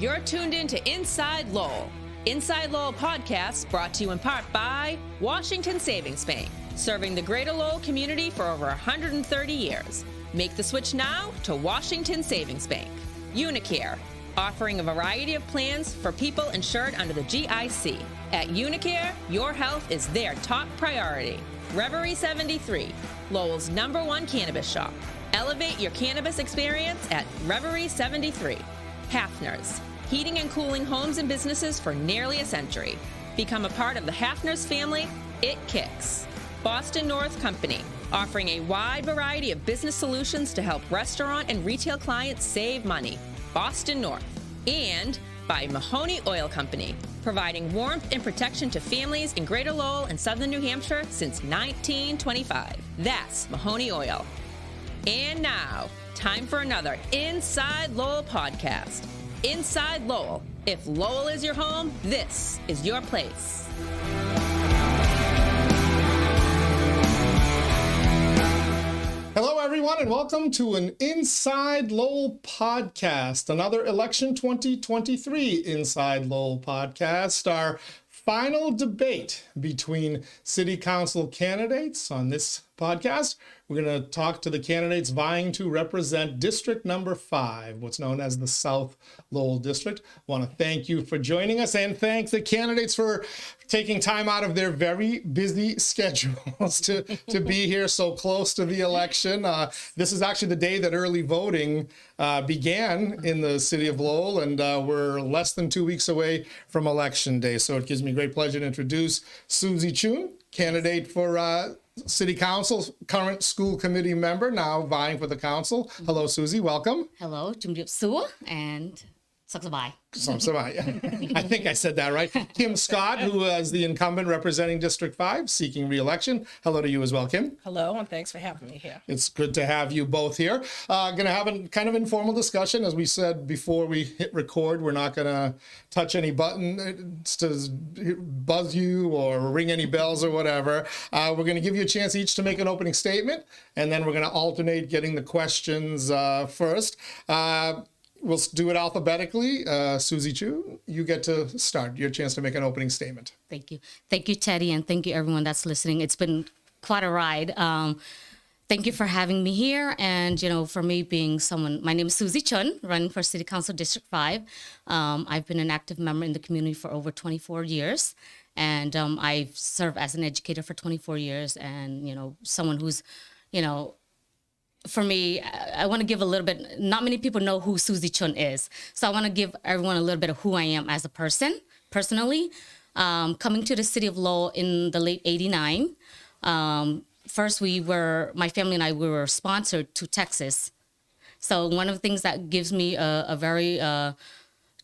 You're tuned in to Inside Lowell. Inside Lowell podcast brought to you in part by Washington Savings Bank, serving the greater Lowell community for over 130 years. Make the switch now to Washington Savings Bank. Unicare, offering a variety of plans for people insured under the GIC. At Unicare, your health is their top priority. Reverie 73, Lowell's #1 cannabis shop. Elevate your cannabis experience at Reverie 73. Hafner's, heating and cooling homes and businesses for nearly a century. Become a part of the Hafner's family. It kicks. Boston North Company, offering a wide variety of business solutions to help restaurant and retail clients save money. Boston North. And by Mahoney Oil Company, providing warmth and protection to families in Greater Lowell and Southern New Hampshire since 1925. That's Mahoney Oil. And now, time for another Inside Lowell podcast. Inside Lowell. If Lowell is your home, this is your place. Hello, everyone, and welcome to an Inside Lowell podcast, another Election 2023 Inside Lowell podcast, our final debate between city council candidates. On this podcast, we're going to talk to the candidates vying to represent District Number 5, what's known as the South Lowell District. I want to thank you for joining us and thank the candidates for taking time out of their very busy schedules to be here so close to the election. This is actually the day that early voting began in the city of Lowell, and we're less than 2 weeks away from Election Day. So it gives me great pleasure to introduce Susie Chhoun, candidate for City Council, current school committee member, now vying for the council. Hello, Susie. Welcome. Hello, Jumdip and Saksabay. I think I said that right. Kim Scott, who is the incumbent representing District 5, seeking re-election. Hello to you as well, Kim. Hello, and thanks for having me here. It's good to have you both here. Going to have a kind of informal discussion. As we said before we hit record, we're not going to touch any buttons to buzz you or ring any bells or whatever. We're going to give you a chance each to make an opening statement, and then we're going to alternate getting the questions first. We'll do it alphabetically. Susie Chhoun, you get to start. Your chance to make an opening statement. Thank you. Thank you, Teddy, and thank you, everyone that's listening. It's been quite a ride. Thank you for having me here. And, for me being someone, my name is Susie Chhoun, running for City Council District 5. I've been an active member in the community for over 24 years. And I've served as an educator for 24 years and, someone who's, for me, I want to give a little bit, not many people know who Susie Chhoun is. So I want to give everyone a little bit of who I am as a person, personally. Coming to the city of Lowell in the late 89. First, my family and I, we were sponsored to Texas. So one of the things that gives me a very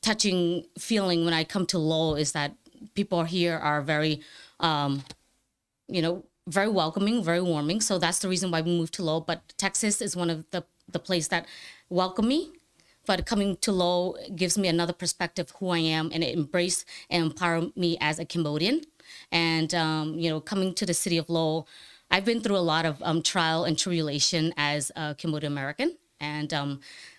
touching feeling when I come to Lowell is that people here are very, very welcoming, very warming. So that's the reason why we moved to Lowell. But Texas is one of the place that welcome me. But coming to Lowell gives me another perspective of who I am, and it embrace and empower me as a Cambodian. And, coming to the city of Lowell, I've been through a lot of trial and tribulation as a Cambodian American. And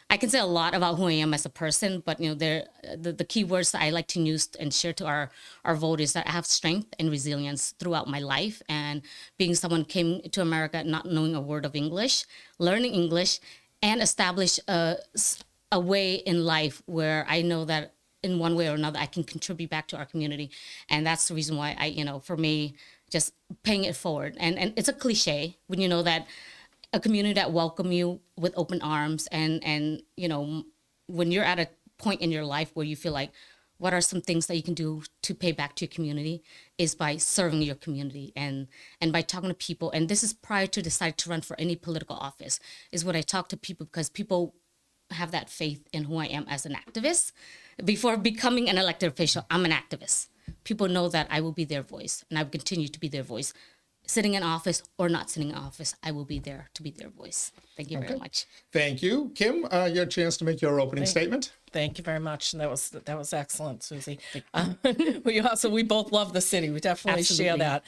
I can say a lot about who I am as a person, but the key words that I like to use and share to our voters that I have strength and resilience throughout my life. And being someone came to America not knowing a word of English, learning English, and establish a way in life where I know that in one way or another I can contribute back to our community. And that's the reason why for me, just paying it forward. And it's a cliche when you know that a community that welcome you with open arms and when you're at a point in your life where you feel like what are some things that you can do to pay back to your community is by serving your community and by talking to people. And this is prior to decide to run for any political office is what I talk to people, because people have that faith in who I am as an activist. Before becoming an elected official, I'm an activist. People know that I will be their voice and I will continue to be their voice. Sitting in office or not sitting in office, I will be there to be their voice. Thank you very much. Thank you. Kim, your chance to make your opening statement. Thank you very much. And that was excellent, Susie. We both love the city. We definitely share that.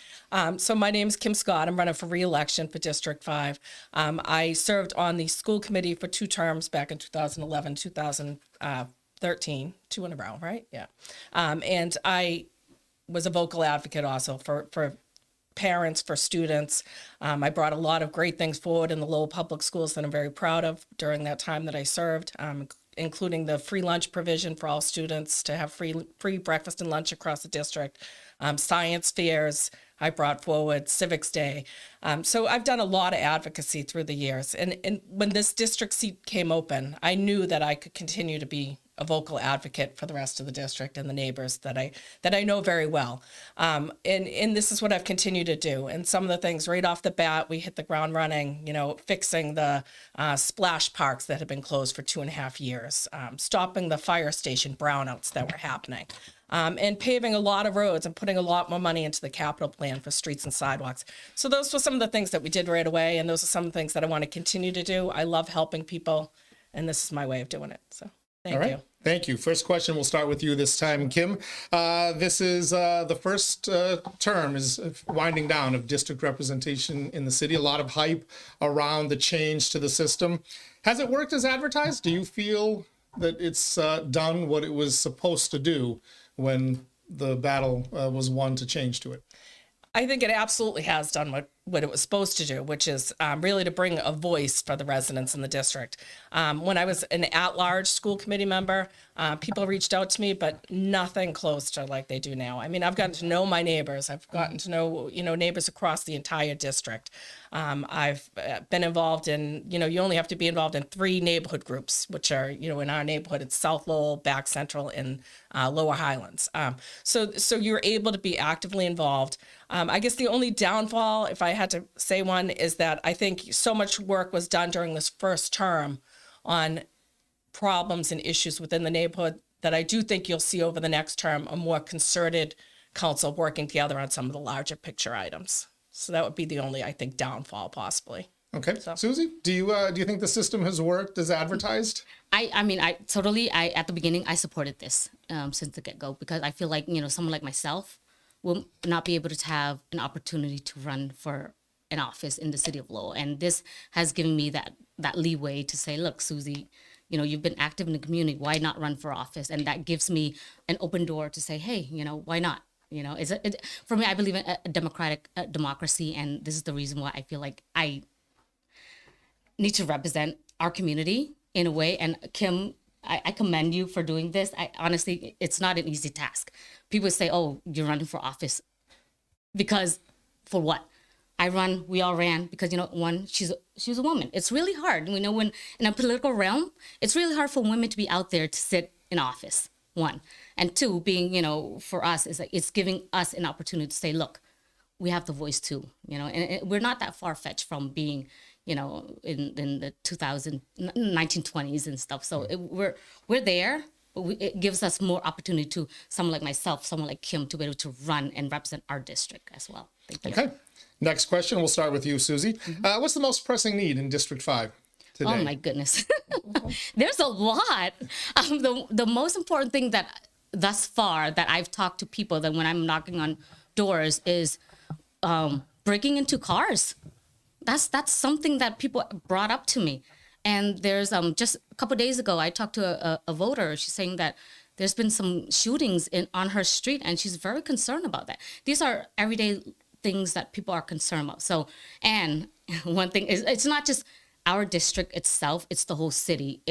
So my name is Kim Scott. I'm running for re-election for District 5. I served on the school committee for 2 terms back in 2011, 13, two in a row, right? Yeah. And I was a vocal advocate also for parents, for students. I brought a lot of great things forward in the Lowell Public Schools that I'm very proud of during that time that I served, including the free lunch provision for all students to have free breakfast and lunch across the district, science fairs I brought forward, Civics Day. So I've done a lot of advocacy through the years. And when this district seat came open, I knew that I could continue to be a vocal advocate for the rest of the district and the neighbors that I know very well. And this is what I've continued to do. And some of the things right off the bat, we hit the ground running, fixing the splash parks that had been closed for 2.5 years, stopping the fire station brownouts that were happening. And paving a lot of roads and putting a lot more money into the capital plan for streets and sidewalks. So those were some of the things that we did right away, and those are some of the things that I want to continue to do. I love helping people, and this is my way of doing it. So thank you. Thank you. First question, we'll start with you this time, Kim. This is the first term is winding down of district representation in the city. A lot of hype around the change to the system. Has it worked as advertised? Do you feel that it's done what it was supposed to do when the battle was won to change to it? I think it absolutely has done what it was supposed to do, which is really to bring a voice for the residents in the district. When I was an at-large school committee member, people reached out to me, but nothing close to like they do now. I mean, I've gotten to know my neighbors. I've gotten to know, neighbors across the entire district. I've been involved in, you only have to be involved in 3 neighborhood groups, which are, in our neighborhood, it's South Lowell, Back Central, and Lower Highlands. So you're able to be actively involved. I guess the only downfall, if I had to say one, is that I think so much work was done during this first term on problems and issues within the neighborhood that I do think you'll see over the next term a more concerted council working together on some of the larger picture items. So that would be the only, I think, downfall possibly. Okay. So. Susie, do you think the system has worked as advertised? I mean, I totally, at the beginning, I supported this since the get-go, because I feel like, someone like myself will not be able to have an opportunity to run for an office in the city of Lowell. And this has given me that leeway to say, look, Susie, you've been active in the community. Why not run for office? And that gives me an open door to say, hey, why not? For me, I believe in a democracy. And this is the reason why I feel like I need to represent our community in a way. And Kim, I commend you for doing this. Honestly, it's not an easy task. People say, oh, you're running for office. Because for what? We all ran because, one, she's a woman. It's really hard. We know when in a political realm, it's really hard for women to be out there to sit in office, one. And two, being, for us, is like it's giving us an opportunity to say, look, we have the voice too, and we're not that far-fetched from being, in the 1920s and stuff. So we're there, but it gives us more opportunity to someone like myself, someone like Kim, to be able to run and represent our district as well. Thank you. Okay. Next question. We'll start with you, Susie. Mm-hmm. What's the most pressing need in District 5 today? Oh, my goodness. There's a lot. The most important thing that thus far that I've talked to people that when I'm knocking on doors is breaking into cars. That's something that people brought up to me. And there's just a couple of days ago, I talked to a voter. She's saying that there's been some shootings on her street, and she's very concerned about that. These are everyday things that people are concerned about. So, and one thing is, it's not just our district itself, it's the whole city.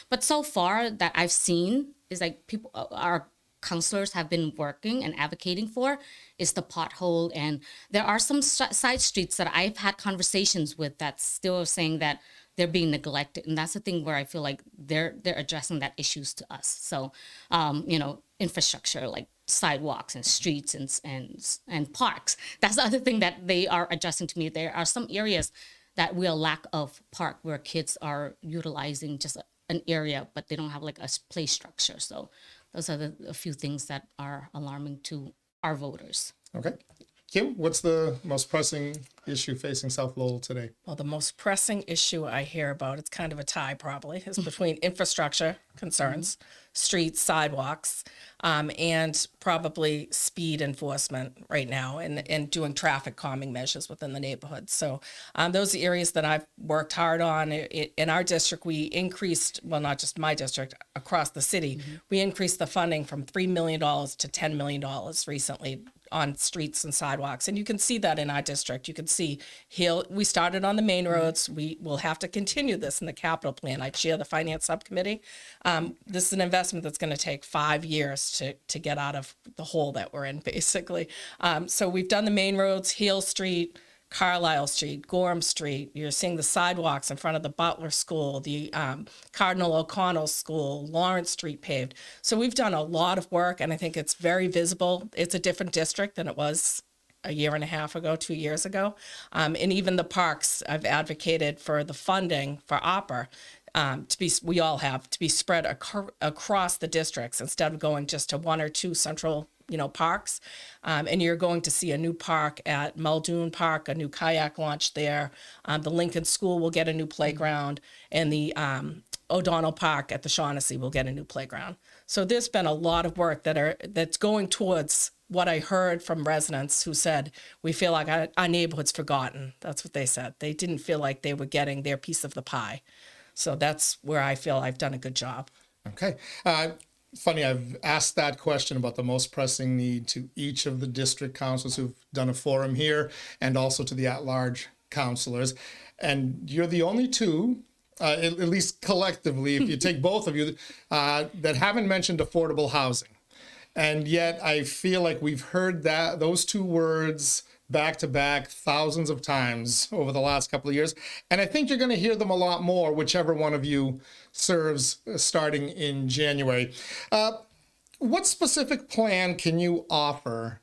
But so far that I've seen is like people, our counselors have been working and advocating for is the pothole. And there are some side streets that I've had conversations with that still saying that they're being neglected. And that's the thing where I feel like they're addressing that issues to us. So, infrastructure like sidewalks and streets and parks. That's the other thing that they are addressing to me. There are some areas that we are lack of park where kids are utilizing just an area, but they don't have like a play structure. So those are a few things that are alarming to our voters. Okay. Kim, what's the most pressing issue facing South Lowell today? Well, the most pressing issue I hear about, it's kind of a tie probably, is between infrastructure concerns, streets, sidewalks, and probably speed enforcement right now and doing traffic calming measures within the neighborhood. So those are areas that I've worked hard on. In our district, we increased, well, not just my district, across the city, we increased the funding from $3 million to $10 million recently on streets and sidewalks. And you can see that in our district. You can see we started on the main roads. We will have to continue this in the capital plan. I chair the finance subcommittee. This is an investment that's going to take 5 years to get out of the hole that we're in, basically. So we've done the main roads, Hill Street, Carlisle Street, Gorham Street. You're seeing the sidewalks in front of the Butler School, the Cardinal O'Connell School, Lawrence Street paved. So we've done a lot of work, and I think it's very visible. It's a different district than it was a year and a half ago, 2 years ago. And even the parks, I've advocated for the funding for OPER we all have to be spread across the districts instead of going just to one or two central parks. And you're going to see a new park at Muldoon Park, a new kayak launch there. The Lincoln School will get a new playground, and the O'Donnell Park at the Shaughnessy will get a new playground. So there's been a lot of work that's going towards what I heard from residents who said, we feel like our neighborhood's forgotten. That's what they said. They didn't feel like they were getting their piece of the pie. So that's where I feel I've done a good job. Okay. Funny, I've asked that question about the most pressing need to each of the district councils who've done a forum here, and also to the at-large councilors. And you're the only two, at least collectively, if you take both of you, that haven't mentioned affordable housing. And yet I feel like we've heard those two words back to back thousands of times over the last couple of years. And I think you're going to hear them a lot more, whichever one of you serves starting in January. What specific plan can you offer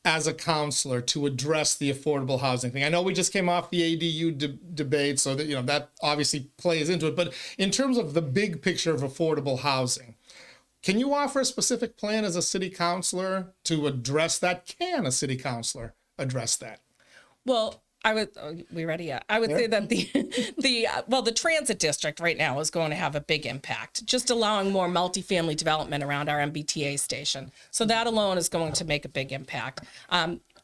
as a counselor to address the affordable housing thing? I know we just came off the ADU debate, so that that obviously plays into it. But in terms of the big picture of affordable housing, can you offer a specific plan as a city councilor to address that? Can a city councilor address that? Well, we ready yet? I would say that the transit district right now is going to have a big impact, just allowing more multifamily development around our MBTA station. So that alone is going to make a big impact.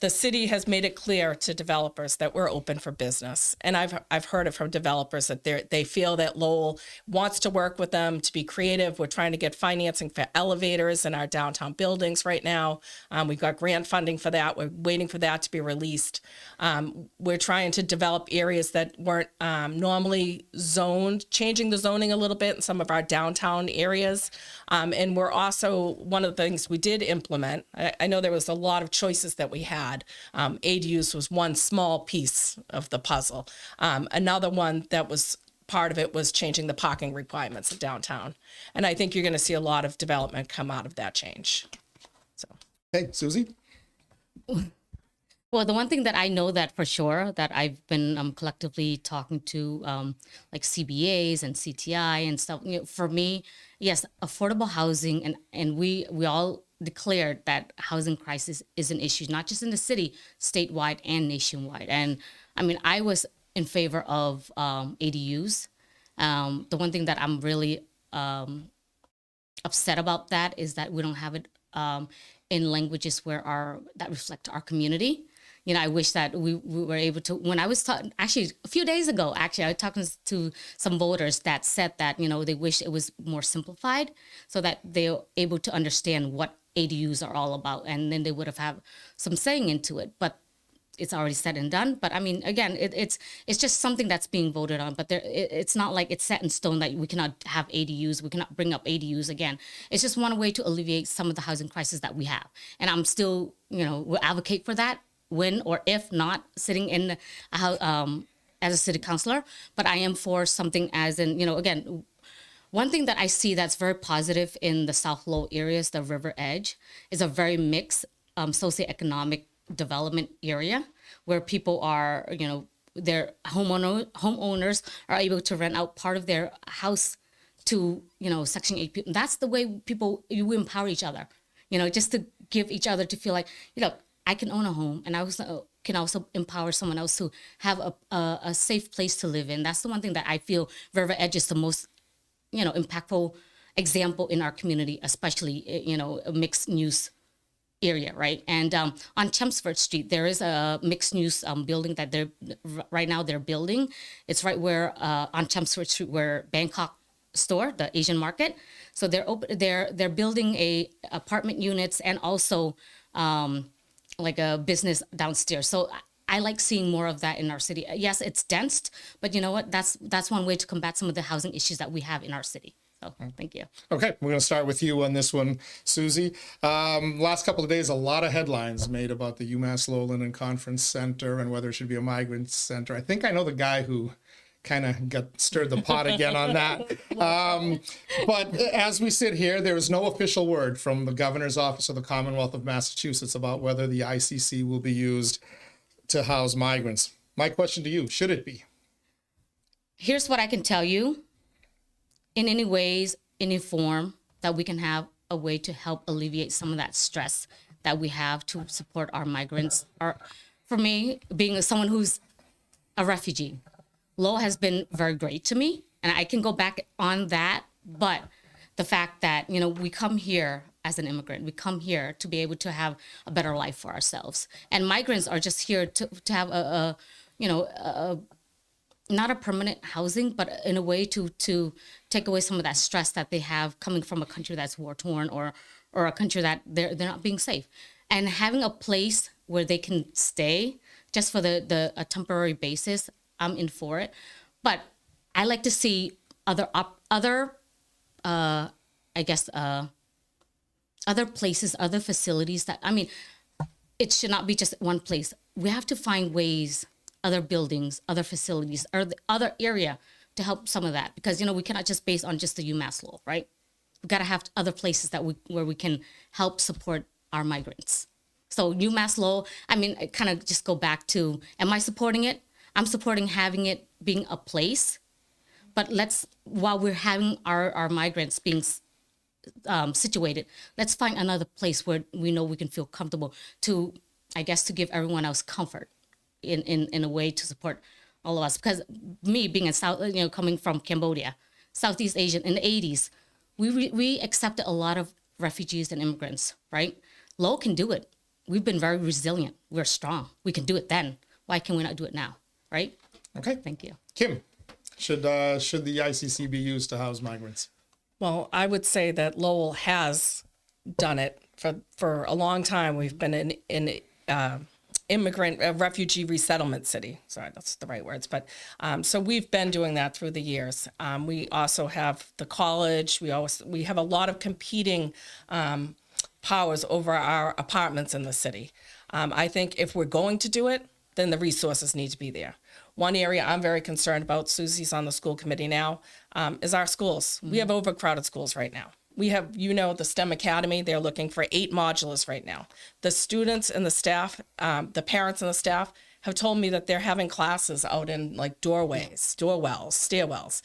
The city has made it clear to developers that we're open for business. And I've heard it from developers that they feel that Lowell wants to work with them to be creative. We're trying to get financing for elevators in our downtown buildings right now. We've got grant funding for that. We're waiting for that to be released. We're trying to develop areas that weren't normally zoned, changing the zoning a little bit in some of our downtown areas. And we're also, one of the things we did implement, I know there was a lot of choices that we had. ADUs was one small piece of the puzzle. Another one that was part of it was changing the parking requirements of downtown. And I think you're going to see a lot of development come out of that change. So, hey, Susie? Well, the one thing that I know that for sure that I've been collectively talking to like CBAs and CTI and stuff, for me, yes, affordable housing, and we all declared that housing crisis is an issue, not just in the city, statewide and nationwide. And I mean, I was in favor of ADUs. The one thing that I'm really upset about that is that we don't have it in languages that reflect our community. I wish that we were able to, when I was talking, actually a few days ago, I was talking to some voters that said that, they wish it was more simplified so that they're able to understand what ADUs are all about, and then they would have some saying into it. But it's already said and done. But I mean, again, it's just something that's being voted on. But it's not like it's set in stone that we cannot have ADUs. We cannot bring up ADUs again. It's just one way to alleviate some of the housing crisis that we have. And I'm still, will advocate for that when or if not sitting in as a city councilor. But I am for something as in, again. One thing that I see that's very positive in the South Lowell areas, the River Edge, is a very mixed socioeconomic development area where people are, their homeowners are able to rent out part of their house to, Section 8 people. That's the way you empower each other, just to give each other to feel like, I can own a home, and I also can also empower someone else to have a safe place to live in. That's the one thing that I feel River Edge is the most, impactful example in our community, especially, a mixed use area, right? And on Chelmsford Street, there is a mixed use building that they're building. It's right where on Chelmsford Street where Bangkok store, the Asian market. So they're building a apartment units and also like a business downstairs. So I like seeing more of that in our city. Yes, it's dense, but you know what? That's one way to combat some of the housing issues that we have in our city. So thank you. Okay, we're going to start with you on this one, Susie. Last couple of days, a lot of headlines made about the UMass Lowell and Conference Center and whether it should be a migrant center. I think I know the guy who kind of stirred the pot again on that. But as we sit here, there is no official word from the governor's office of the Commonwealth of Massachusetts about whether the ICC will be used to house migrants. My question to you, should it be? Here's what I can tell you. In any ways, any form that we can have a way to help alleviate some of that stress that we have to support our migrants. For me, being someone who's a refugee, Lowell has been very great to me, and I can go back on that. But the fact that, we come here as an immigrant, we come here to be able to have a better life for ourselves. And migrants are just here to have not a permanent housing, but in a way to take away some of that stress that they have coming from a country that's war torn or a country that they're not being safe. And having a place where they can stay just for a temporary basis, I'm in for it. But I like to see other places, other facilities it should not be just one place. We have to find ways, other buildings, other facilities, or the other area to help some of that. Because, we cannot just base on just the UMass Lowell, right? We've got to have other places where we can help support our migrants. So UMass Lowell, I kind of just go back to, am I supporting it? I'm supporting having it being a place. But while we're having our migrants being situated, let's find another place where we know we can feel comfortable to give everyone else comfort in a way to support all of us. Because me being in coming from Cambodia, Southeast Asia in the 80s, we accepted a lot of refugees and immigrants, right? Lowell can do it. We've been very resilient. We're strong. We can do it then. Why can we not do it now, right? Okay. Thank you. Kim, should the ICC be used to house migrants? Well, I would say that Lowell has done it for a long time. We've been in refugee resettlement city. Sorry, that's the right words. But so we've been doing that through the years. We also have the college. We have a lot of competing powers over our apartments in the city. I think if we're going to do it, then the resources need to be there. One area I'm very concerned about, Susie's on the school committee now, is our schools. Mm-hmm. We have overcrowded schools right now. We have, the STEM Academy, they're looking for 8 modulars right now. The students and the staff, the parents and the staff have told me that they're having classes out in like doorways, doorwells, stairwells.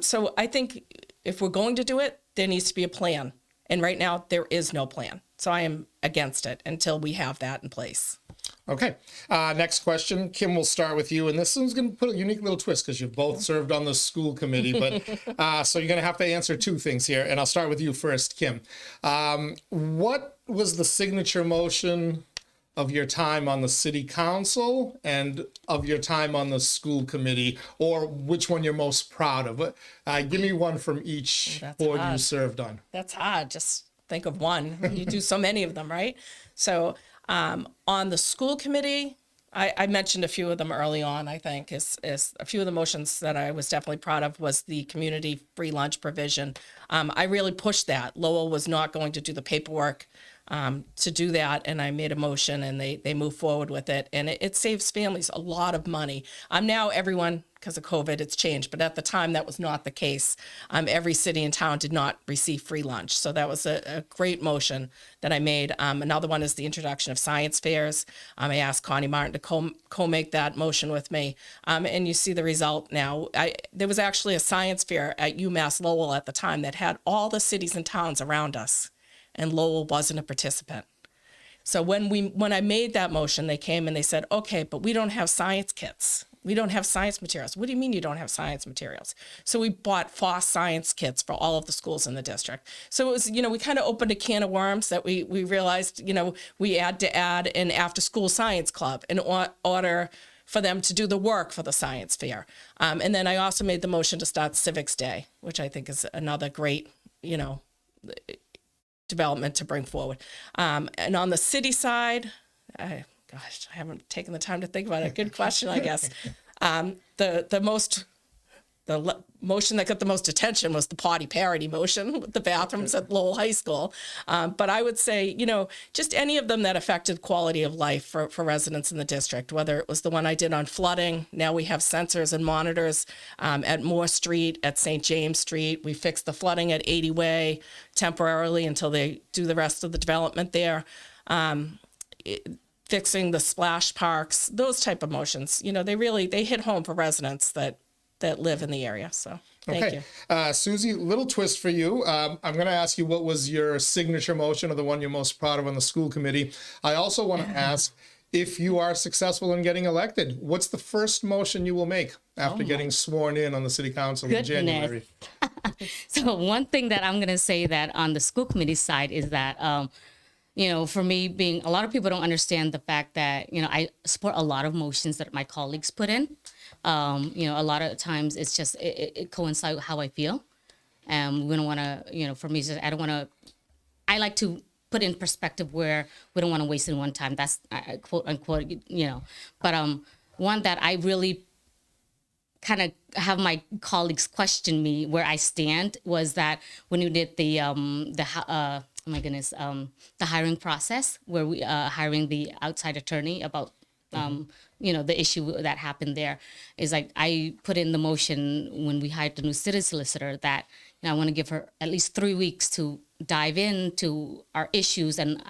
So I think if we're going to do it, there needs to be a plan. And right now there is no plan. So I am against it until we have that in place. Okay. Next question. Kim, we'll start with you. And this one's going to put a unique little twist because you've both served on the school committee. But so you're going to have to answer 2 things here. And I'll start with you first, Kim. What was the signature motion of your time on the city council and of your time on the school committee, or which one you're most proud of? Give me one from each board you served on. That's hard. Just think of one. You do so many of them, right? So on the school committee, I mentioned a few of them early on, I think, is a few of the motions that I was definitely proud of was the community free lunch provision. I really pushed that. Lowell was not going to do the paperwork to do that, and I made a motion, and they moved forward with it, and it saves families a lot of money. Now everyone, because of COVID, it's changed, but at the time that was not the case. Every city and town did not receive free lunch, so that was a great motion that I made. Another one is the introduction of science fairs. I asked Connie Martin to co-make that motion with me, and you see the result now. There was actually a science fair at UMass Lowell at the time that had all the cities and towns around us, and Lowell wasn't a participant. So when I made that motion, they came and they said, okay, but we don't have science kits. We don't have science materials. What do you mean you don't have science materials? So we bought FOSS science kits for all of the schools in the district. So it was, we kind of opened a can of worms that we realized, we had to add an after school science club in order for them to do the work for the science fair. And then I also made the motion to start Civics Day, which I think is another great, development to bring forward. And on the city side, I haven't taken the time to think about it. Good question, I guess. The motion that got the most attention was the potty parity motion with the bathrooms at Lowell High School. But I would say, just any of them that affected quality of life for residents in the district, whether it was the one I did on flooding. Now we have sensors and monitors at Moore Street, at St. James Street. We fixed the flooding at 80 Way temporarily until they do the rest of the development there. Fixing the splash parks, those type of motions, they hit home for residents that live in the area. So thank you. Susie, little twist for you. I'm going to ask you what was your signature motion or the one you're most proud of on the school committee. I also want to ask, if you are successful in getting elected, what's the first motion you will make after getting sworn in on the city council in January? So one thing that I'm going to say that on the school committee side is that, for me a lot of people don't understand the fact that, I support a lot of motions that my colleagues put in. A lot of times it's just, it coincides with how I feel. We don't want to, for me, I like to put in perspective where we don't want to waste it one time. That's quote unquote, but one that I really kind of have my colleagues question me where I stand was that when you did the hiring process where we hiring the outside attorney about the issue that happened there is like I put in the motion when we hired the new city solicitor that I want to give her at least 3 weeks to dive into our issues and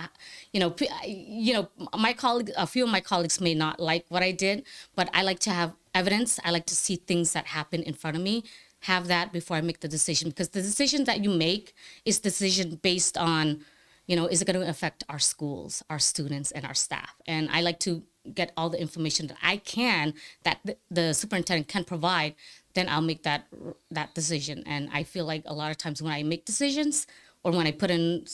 my colleague, a few of my colleagues may not like what I did, but I like to have evidence. I like to see things that happen in front of me, have that before I make the decision, because the decision that you make is decision based on, is it going to affect our schools, our students, and our staff? And I like to get all the information that I can, that the superintendent can provide, then I'll make that decision. And I feel like a lot of times when I make decisions or when I put in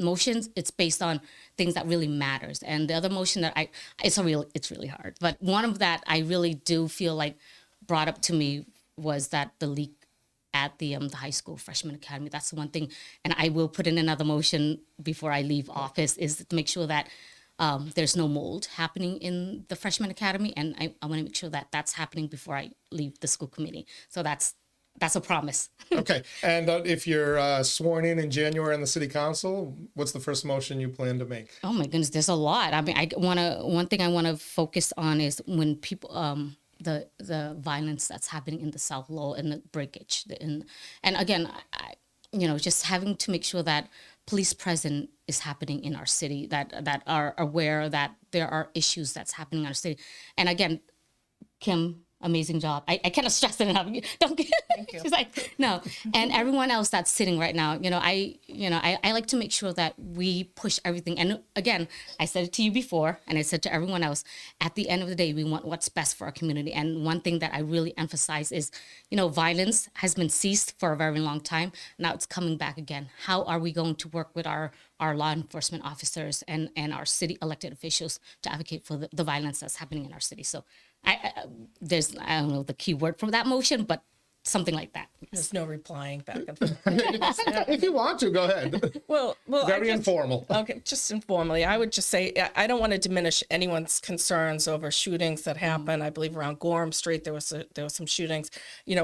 motions, it's based on things that really matters. And the other motion that it's really hard. But one of that I really do feel like brought up to me was that the leak at the high school freshman academy. That's the one thing. And I will put in another motion before I leave office is to make sure that there's no mold happening in the freshman academy. And I want to make sure that that's happening before I leave the school committee. So that's a promise. Okay. And if you're sworn in January on the city council, what's the first motion you plan to make? Oh my goodness, there's a lot. I mean, one thing I want to focus on is when people, the violence that's happening in the South Lowell and the breakage. And again, just having to make sure that police presence is happening in our city, that are aware that there are issues that's happening in our city. And again, Kim, amazing job. I cannot stress it enough. Don't get. Thank you. She's like, no. And everyone else that's sitting right now, I like to make sure that we push everything. And again, I said it to you before, and I said to everyone else, at the end of the day, we want what's best for our community. And one thing that I really emphasize is, violence has been ceased for a very long time. Now it's coming back again. How are we going to work with our law enforcement officers and our city elected officials to advocate for the violence that's happening in our city? So I don't know the key word for that motion, but something like that. Yes. There's no replying back and forth. If you want to, go ahead. Well, very informal. Okay, just informally, I would just say I don't want to diminish anyone's concerns over shootings that happen. I believe around Gorham Street there was some shootings.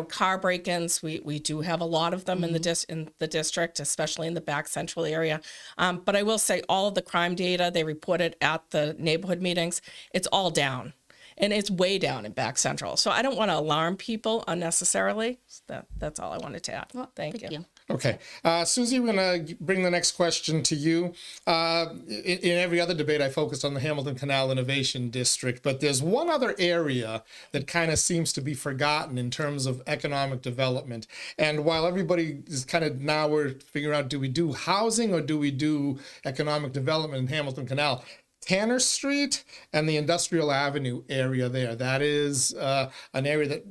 Car break-ins. We do have a lot of them in the district, especially in the back central area. But I will say all of the crime data they reported at the neighborhood meetings, it's all down. And it's way down in Back Central. So I don't want to alarm people unnecessarily. So that's all I wanted to add. Well, thank you. Okay. Susie, we're going to bring the next question to you. In every other debate, I focused on the Hamilton Canal Innovation District, but there's one other area that kind of seems to be forgotten in terms of economic development. And while everybody is kind of now we're figuring out, do we do housing or do we do economic development in Hamilton Canal? Tanner Street and the Industrial Avenue area there, that is an area that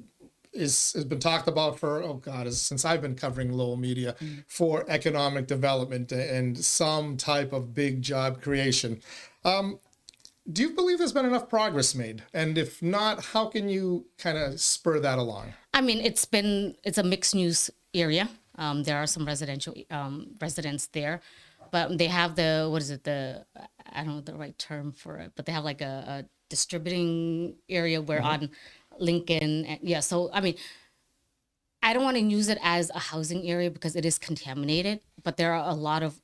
has been talked about for, since I've been covering Lowell media for economic development and some type of big job creation. Do you believe there's been enough progress made? And if not, how can you kind of spur that along? I mean, it's a mixed use area. There are some residential residents there, but they have I don't know the right term for it, but they have like a distributing area where on Lincoln, so I mean, I don't want to use it as a housing area because it is contaminated, but there are a lot of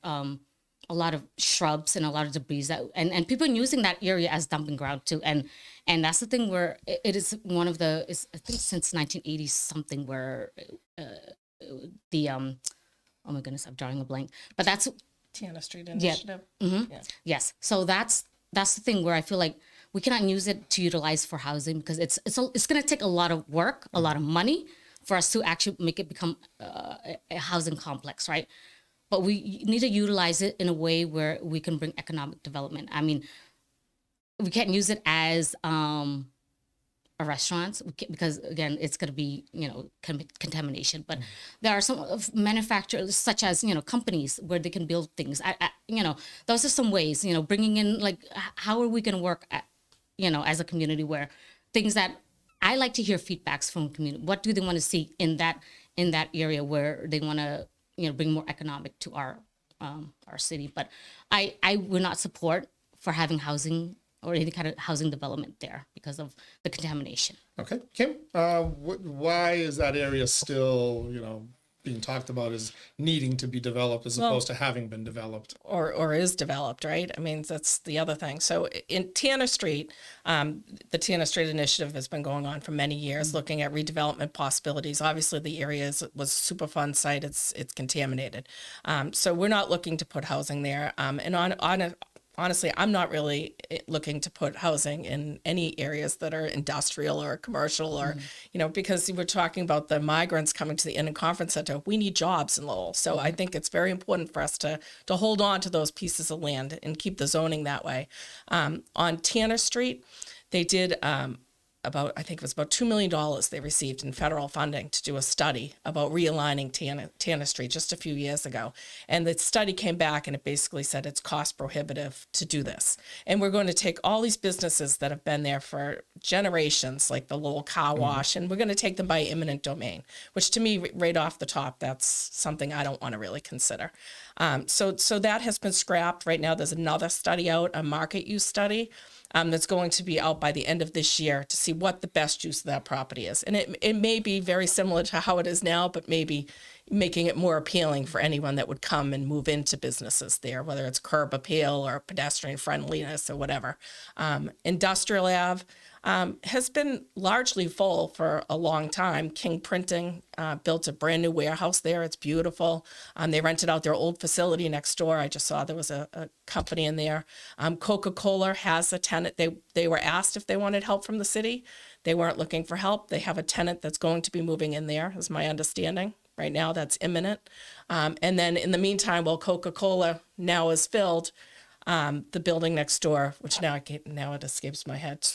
shrubs and a lot of debris and people using that area as dumping ground too, and that's the thing where it is one of I think since 1980 something where oh my goodness, I'm drawing a blank, but that's Tanner Street Initiative. Yes, so that's the thing where I feel like we cannot use it to utilize for housing because it's going to take a lot of work, a lot of money for us to actually make it become a housing complex, right? But we need to utilize it in a way where we can bring economic development. I mean, we can't use it as a restaurant because again, it's going to be contamination. But there are some manufacturers, such as companies where they can build things. Those are some ways. Bringing in like how are we going to work as a community where things that I like to hear feedbacks from community. What do they want to see in that area where they want to bring more economic to our city? But I would not support for having housing or any kind of housing development there because of the contamination. Okay, Kim, why is that area still being talked about as needing to be developed as opposed to having been developed? Or is developed, right? I mean, that's the other thing. So in Tanner Street, the Tanner Street Initiative has been going on for many years, looking at redevelopment possibilities. Obviously, the area was a Superfund site. It's contaminated. So we're not looking to put housing there. Honestly, I'm not really looking to put housing in any areas that are industrial or commercial or, because we're talking about the migrants coming to the Inn and Conference Center. We need jobs in Lowell. So I think it's very important for us to hold on to those pieces of land and keep the zoning that way. On Tanner Street, they did I think it was about $2 million they received in federal funding to do a study about realigning Tanner Street just a few years ago. And the study came back and it basically said it's cost prohibitive to do this. And we're going to take all these businesses that have been there for generations, like the Lowell Car Wash, and we're going to take them by eminent domain, which to me, right off the top, that's something I don't want to really consider. So that has been scrapped. Right now, there's another study out, a market use study, that's going to be out by the end of this year to see what the best use of that property is. And it may be very similar to how it is now, but maybe making it more appealing for anyone that would come and move into businesses there, whether it's curb appeal or pedestrian friendliness or whatever. Industrial Ave has been largely full for a long time. King Printing built a brand new warehouse there. It's beautiful. They rented out their old facility next door. I just saw there was a company in there. Coca-Cola has a tenant. They were asked if they wanted help from the city. They weren't looking for help. They have a tenant that's going to be moving in there, is my understanding. Right now, that's imminent. And then in the meantime, while Coca-Cola now is filled, the building next door, which now it escapes my head,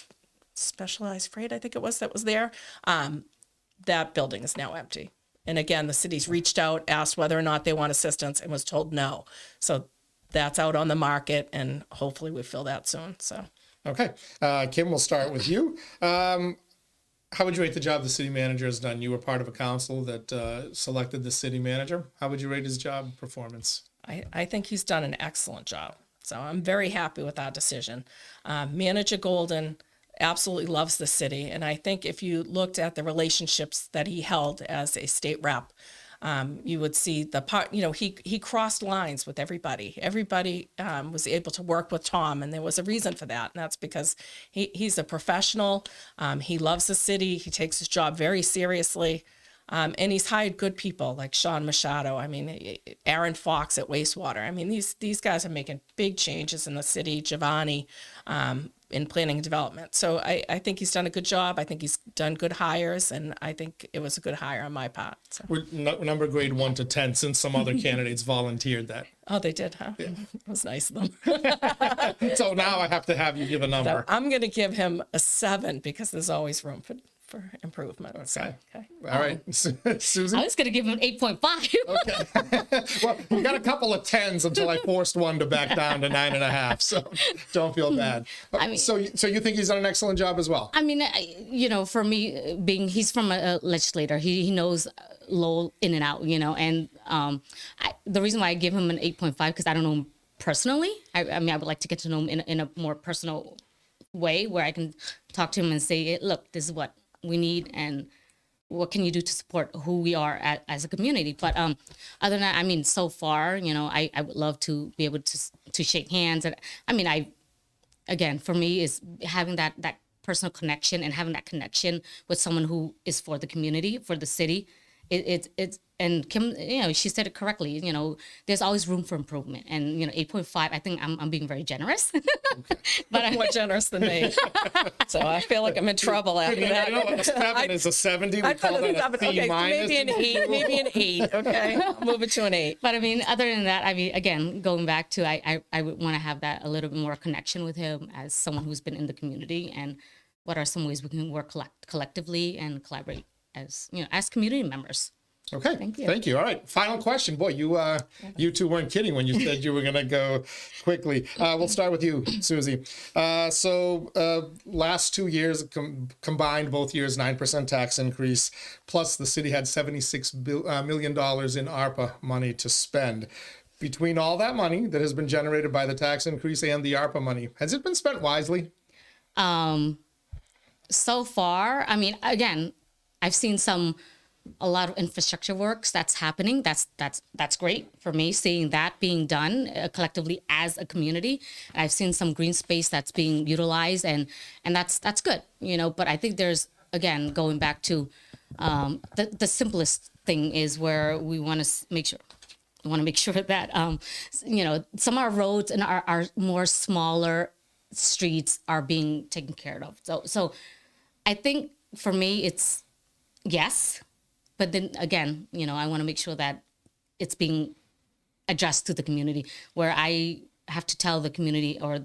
Specialized Freight, I think it was, that was there. That building is now empty. And again, the city's reached out, asked whether or not they want assistance, and was told no. So that's out on the market, and hopefully we fill that soon. So. Okay. Kim, we'll start with you. How would you rate the job the city manager has done? You were part of a council that selected the city manager. How would you rate his job performance? I think he's done an excellent job. So I'm very happy with that decision. Manager Golden absolutely loves the city. And I think if you looked at the relationships that he held as a state rep, you would see the part, he crossed lines with everybody. Everybody was able to work with Tom, and there was a reason for that. And that's because he's a professional. He loves the city. He takes his job very seriously. And he's hired good people like Sean Machado. I mean, Aaron Fox at Wastewater. I mean, these guys are making big changes in the city. Giovanni in planning and development. So I think he's done a good job. I think he's done good hires, and I think it was a good hire on my part. So. We're number grade 1 to 10 since some other candidates volunteered that. Oh, they did, huh? Yeah. It was nice of them. So now I have to have you give a number. So I'm going to give him a 7 because there's always room for improvement. Okay. So, okay. All right. Susan? I was going to give him 8.5. Okay. Well, we got a couple of 10s until I forced one to back down to 9.5. So don't feel bad. I mean, so you think he's done an excellent job as well? I mean, for me, he's from a legislator, he knows Lowell in and out, and the reason why I give him an 8.5 because I don't know him personally. I mean, I would like to get to know him in a more personal way where I can talk to him and say, look, this is what we need and what can you do to support who we are as a community. But other than that, I mean, so far, I would love to be able to shake hands. And I mean, again, for me is having that personal connection and having that connection with someone who is for the community, for the city. It's and Kim, she said it correctly. There's always room for improvement. And 8.5, I think I'm being very generous. But I'm more generous than me. So I feel like I'm in trouble after that. A 7 is a 70. We call that a C okay, minus. So maybe an 8. Okay, I'll move it to an 8. But I mean, other than that, I mean, again, going back to I would want to have that a little bit more connection with him as someone who's been in the community, and what are some ways we can work collectively and collaborate as community members. Okay, thank you. All right, final question. Boy, you two weren't kidding when you said you were going to go quickly. We'll start with you, Susie. Last 2 years, combined both years, 9% tax increase, plus the city had $76 million in ARPA money to spend. Between all that money that has been generated by the tax increase and the ARPA money, has it been spent wisely? So far, I mean, again, I've seen a lot of infrastructure works that's happening. That's great for me, seeing that being done collectively as a community. I've seen some green space that's being utilized, and that's good, But I think there's, again, going back to the simplest thing is where we want to make sure. I want to make sure that some of our roads and our more smaller streets are being taken care of. So I think for me it's yes. But then again, I want to make sure that it's being addressed to the community, where I have to tell the community or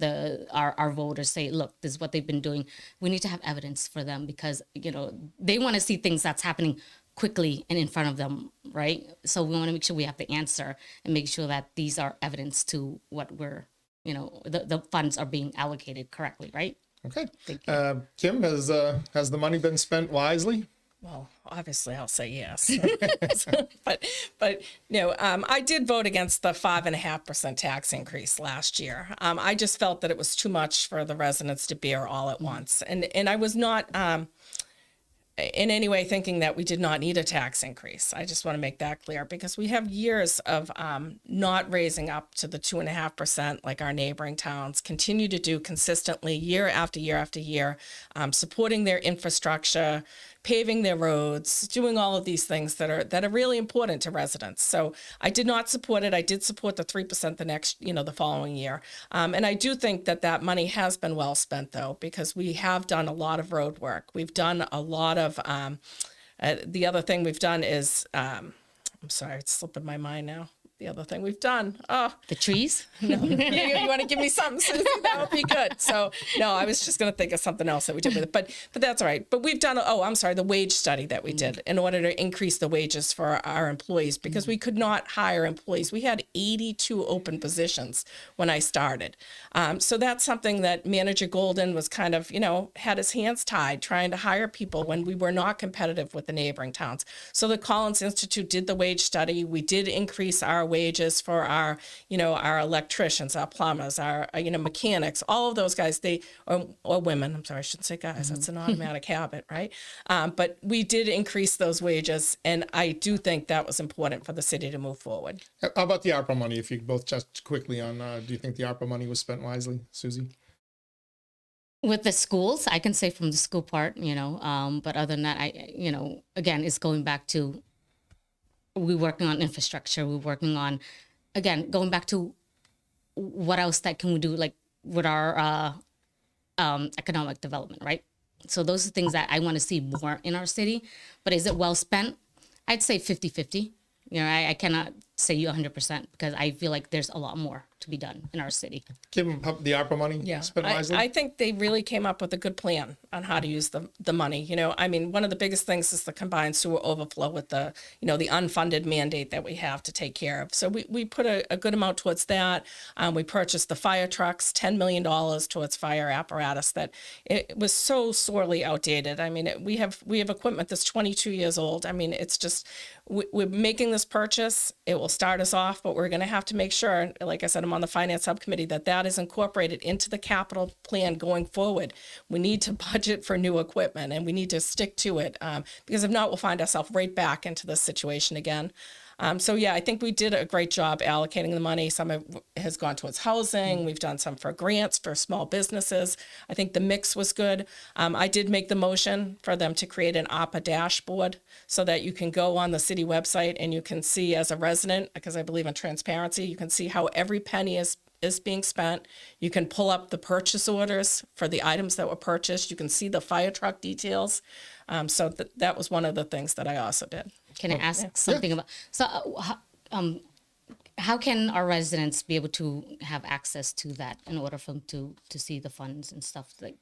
our voters, say, look, this is what they've been doing. We need to have evidence for them because, they want to see things that's happening quickly and in front of them, right? So we want to make sure we have the answer and make sure that these are evidence to what we're, the funds are being allocated correctly, right? Okay. Kim, has the money been spent wisely? Well, obviously, I'll say yes. but I did vote against the 5.5% tax increase last year. I just felt that it was too much for the residents to bear all at once, and I was not in any way thinking that we did not need a tax increase. I just want to make that clear because we have years of not raising up to the 2.5% like our neighboring towns continue to do consistently year after year after year, supporting their infrastructure, paving their roads, doing all of these things that are really important to residents. So I did not support it. I did support the 3% the following year. And I do think that money has been well spent though, because we have done a lot of road work. We've done a lot of, the other thing we've done is, I'm sorry, it's slipping my mind now. The other thing we've done. Oh, the trees. No, you want to give me something, Susie? That would be good. So no, I was just going to think of something else that we did with it, but that's all right. But we've done. Oh, I'm sorry, the wage study that we did in order to increase the wages for our employees because we could not hire employees. We had 82 open positions when I started. So that's something that Manager Golden was kind of, had his hands tied trying to hire people when we were not competitive with the neighboring towns. So the Collins Institute did the wage study. We did increase our wages for our electricians, our plumbers, our mechanics, all of those guys, or women. I'm sorry, I shouldn't say guys. That's an automatic habit, right? But we did increase those wages, and I do think that was important for the city to move forward. How about the ARPA money? If you could both just quickly on, do you think the ARPA money was spent wisely, Susie? with the schools, I can say from the school part, but other than that, again, it's going back to we're working on infrastructure. We're working on, again, going back to what else that can we do, like with our economic development, right? So those are things that I want to see more in our city. But is it well spent? I'd say 50-50. I cannot say you 100% because I feel like there's a lot more to be done in our city. Give them the ARPA money. Yeah, Spent wisely. I think they really came up with a good plan on how to use the money. I mean, one of the biggest things is the combined sewer overflow with the unfunded mandate that we have to take care of. So we put a good amount towards that. We purchased the fire trucks, $10 million towards fire apparatus that it was so sorely outdated. I mean, we have equipment that's 22 years old. I mean, it's just, we're making this purchase. It will start us off, but we're going to have to make sure, like I said, I'm on the finance subcommittee, that is incorporated into the capital plan going forward. We need to budget for new equipment and we need to stick to it because if not, we'll find ourselves right back into this situation again. So yeah, I think we did a great job allocating the money. Some has gone towards housing. We've done some for grants for small businesses. I think the mix was good. I did make the motion for them to create an APA dashboard so that you can go on the city website and you can see as a resident, because I believe in transparency, you can see how every penny is being spent. You can pull up the purchase orders for the items that were purchased. You can see the fire truck details. So that was one of the things that I also did. Can I ask something about, so how can our residents be able to have access to that in order for them to see the funds and stuff, like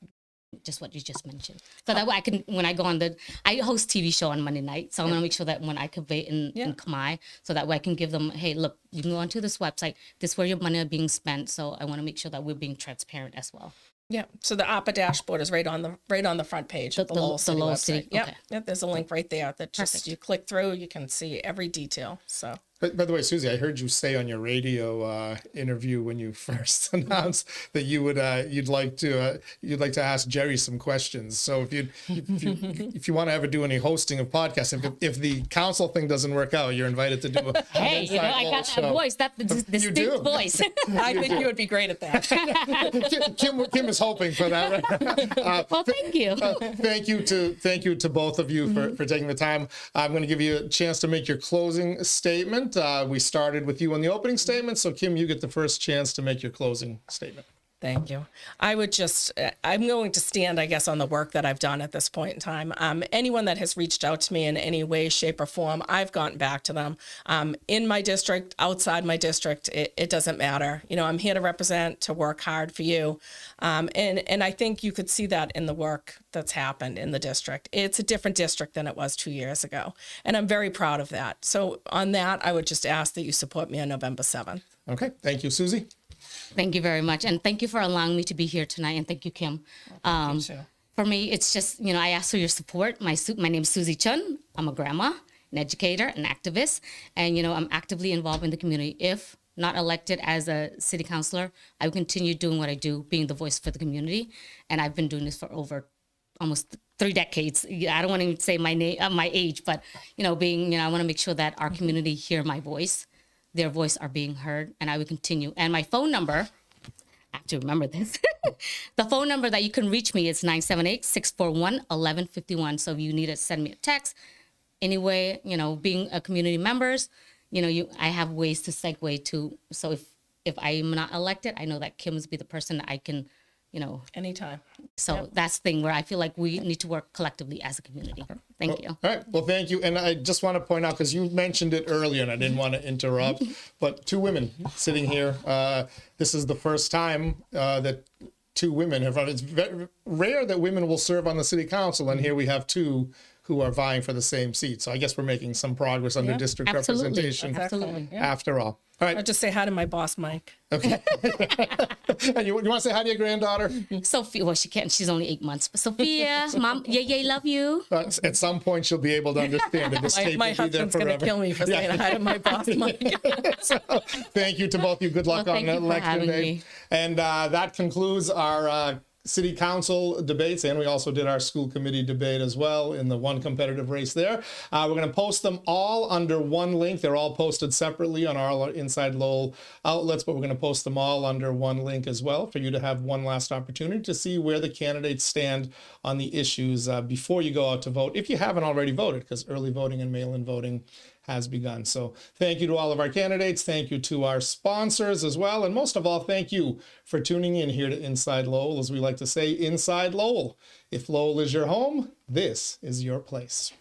just what you just mentioned? So that way I can, when I go on I host TV show on Monday night, so I'm going to make sure that when I convey in Khmer, so that way I can give them, hey, look, you can go onto this website, this is where your money is being spent, so I want to make sure that we're being transparent as well. Yeah, so the APA dashboard is right on the front page of the Lowell City website. City, Yep. okay. Yep, there's a link right there that just Perfect. you click through, you can see every detail. So By the way, Susie, I heard you say on your radio interview when you first announced that you'd like to ask Jerry some questions. So if you want to ever do any hosting of podcasts, if the council thing doesn't work out, you're invited to do a Hey, I got that voice, that distinct voice. I think you would be great at that. Kim is hoping for that. Right? Well, thank you. Thank you to both of you for taking the time. I'm going to give you a chance to make your closing statement. We started with you on the opening statement, so Kim, you get the first chance to make your closing statement. Thank you. I'm going to stand, I guess, on the work that I've done at this point in time. Anyone that has reached out to me in any way, shape, or form, I've gotten back to them. In my district, outside my district, it doesn't matter. I'm here to represent, to work hard for you. And I think you could see that in the work that's happened in the district. It's a different district than it was 2 years ago. And I'm very proud of that. So on that, I would just ask that you support me on November 7th. Okay. Thank you, Susie. Thank you very much. And thank you for allowing me to be here tonight. And thank you, Kim. You too. For me, it's just, I ask for your support. My name is Susie Chhoun. I'm a grandma, an educator, an activist. And, I'm actively involved in the community. If not elected as a city councilor, I will continue doing what I do, being the voice for the community. And I've been doing this for over almost 3 decades. I don't want to even say my age, but, I want to make sure that our community hear my voice. Their voice are being heard, and I will continue. And my phone number, I have to remember this. The phone number that you can reach me is 978-641-1151. So if you need to send me a text, anyway, being a community members, I have ways to segue to. So if I am not elected, I know that Kim's be the person that I can, Anytime. So that's the thing where I feel like we need to work collectively as a community. Thank you. All right. Well, thank you. And I just want to point out, because you mentioned it earlier and I didn't want to interrupt, but 2 women sitting here. This is the first time that 2 women have run. It's very rare that women will serve on the city council. And here we have 2 who are vying for the same seat. So I guess we're making some progress under district representation after all. All right. I'll just say hi to my boss, Mike. Okay. And you want to say hi to your granddaughter? Sophia, well, she can't. She's only 8 months. But Sophia, Mom, yay, love you. At some point, she'll be able to understand that this tape My will be there husband's going to forever. kill me for saying hi to my boss, Mike. So, thank you to both of you. Good luck Well, on thank you for election having day. me. And that concludes our city council debates, and we also did our school committee debate as well in the one competitive race there. We're going to post them all under one link. They're all posted separately on our Inside Lowell outlets, but we're going to post them all under one link as well for you to have one last opportunity to see where the candidates stand on the issues before you go out to vote, if you haven't already voted, because early voting and mail-in voting has begun. So thank you to all of our candidates. Thank you to our sponsors as well. And most of all, thank you for tuning in here to Inside Lowell. As we like to say, Inside Lowell. If Lowell is your home, this is your place.